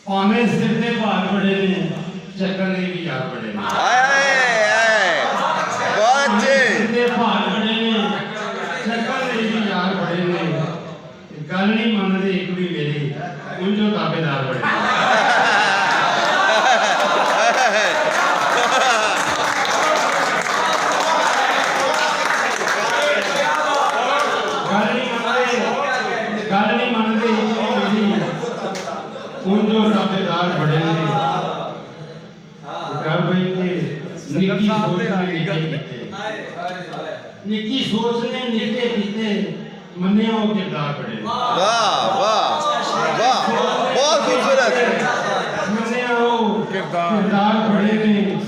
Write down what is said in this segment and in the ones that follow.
ਭਾਵੇਂ ਸਿਰ ਦੇ ਭਾਰ ਬੜੇ ਨੇ ਚੱਕਣ ਦੇ ਵੀ ਯਾਰ ਬੜੇ ਨੇ। ਬਹੁਤ ਸਿਰ ਦੇ ਭਾਰ ਬੜੇ ਨੇ ਚੱਕਣ ਦੇ ਵੀ ਯਾਰ ਬੜੇ ਨੇ। ਗੱਲ ਨਹੀਂ ਮੰਨਦੇ ਇੱਕ ਵੀ ਮੇਰੀ ਉਂਝੋਂ ਤਾਬੇਦਾਰ ਬੜੇ ਨੇ। ਗੱਲ ਨਹੀਂ ਮੰਨਦੇ ਉਂਝੋਂ ਤਾਬੇਦਾਰ ਬੜੇ ਨੇ। ਕਰ ਬਈ ਨਿੱਕੀ ਸੋਚ ਨੇ ਨਿੱਕੇ ਕੀਤੇ ਮੰਨਿਆ ਉਹ ਕਿਰਦਾਰ ਬੜੇ ਨੇ। ਵਾਹ ਵਾਹ ਵਾਹ ਬਹੁਤ ਖੂਬਸੂਰਤ ਮੰਨਿਆ ਉਹ ਕਿਰਦਾਰ ਬੜੇ ਨੇ।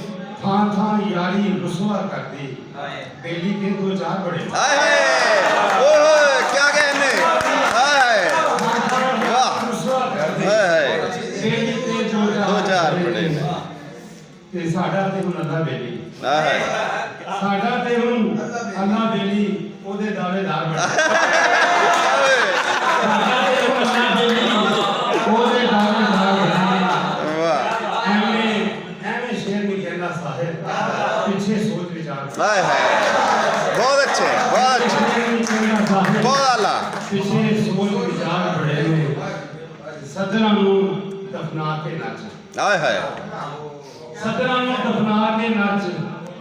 ਥਾਂ ਥਾਂ ਯਾਰੀ ਰੁਸਵਾ ਕਰਦੇ ਬੇਲੀ ਕੇ ਦੋ ਚਾਰ ਬੜੇ ਨੇ। ਹਾਏ ਹਾਏ ਓਏ ਕੀ ਕਹਿੰਦੇ ਹਾਏ ਵਾਹ ਰੁਸਵਾ ਕਰਦੇ ਹਾਏ ਬੇਲੀ ਤੇ ਦੋ ਚਾਰ ਬੜੇ ਨੇ। ਤੇ ਸਾਡਾ ਤੇ ਹੁਣ ਅੱਲਾ ਬੇਲੀ ਹਾਏ ਸਾਡਾ ਤੇ ਹੁਣ ਅੱਲਾ ਬੇਲੀ ਉਹਦੇ ਦਾਅਵੇਦਾਰ ਬਣੇ। ਸਾਡਾ ਤੇ ਹੁਣ ਅੱਲਾ ਬੇਲੀ ਉਹਦੇ ਦਾਅਵੇਦਾਰ ਬਣੇ। ਵਾਹ ਐਵੇਂ ਸ਼ੇਰ ਨਹੀਂ ਕਹਿੰਦਾ ਸਾਹਿਬ ਪਿੱਛੇ ਸੋਚ ਵਿਚਾਰ। ਹਾਏ ਹਾਏ ਬਹੁਤ ਅੱਛੇ ਬਹੁਤ ਅੱਛੇ ਬਹੁਤ ਆਲਾ ਪਿੱਛੇ ਸੋਚ ਵਿਚਾਰ ਬੜੇ ਨੇ। ਸੱਜਣਾ ਨੂੰ ਦਫਨਾ ਕੇ ਨੱਚ ਹਾਏ ਹਾਏ ਸੱਜਣਾ ਨੂੰ ਦਫਨਾ ਕੇ ਨੱਚ